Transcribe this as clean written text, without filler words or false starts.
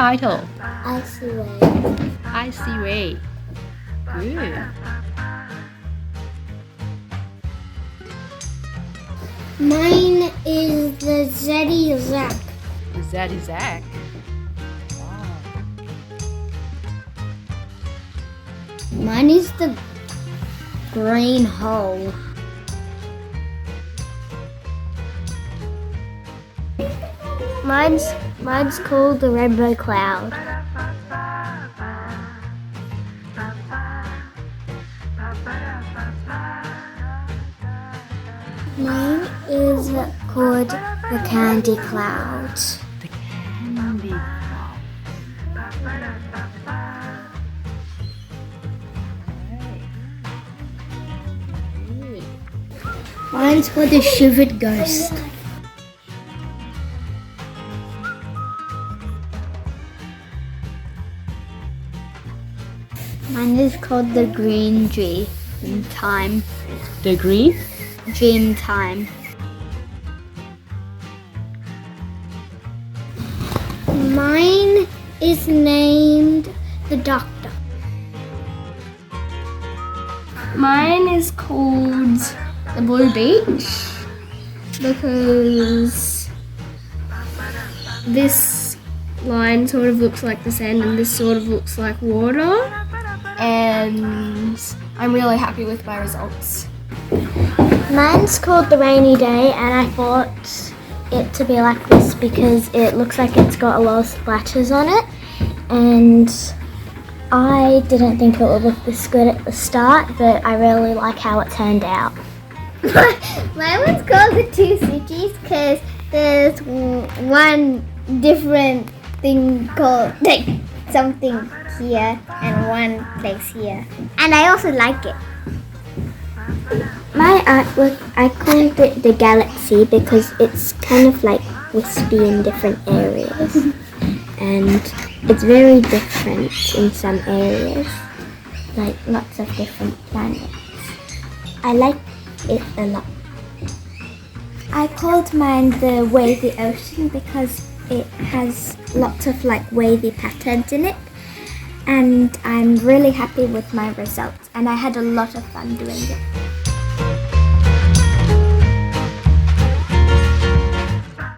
title? Icy Ray. Icy Ray. Good. Mine is the Zeddy Zack. The Zaddy Zack. Wow. Mine is the Green Hole. Mine's called the Rainbow Cloud. Mine is called the Candy Cloud. The Candy Cloud. Good. Mine's called the Shivered Ghost. Mine is called the Green Dream Time. The green? Dream Time. Mine is named the Doctor. Mine is called the Blue Beach because this line sort of looks like the sand and this sort of looks like water, and I'm really happy with my results. Mine's called the Rainy Day, and I thought it to be like this because it looks like it's got a lot of splatters on it, and I didn't think it would look this good at the start, but I really like how it turned out. Mine was called the Two Cities because there's one different thing called like something here and one place here, and I also like it. My artwork, I called it the Galaxy because it's kind of like wispy in different areas and it's very different in some areas, like lots of different planets. I like it a lot. I called mine the Wavy Ocean because it has lots of like wavy patterns in it, and I'm really happy with my results and I had a lot of fun doing it.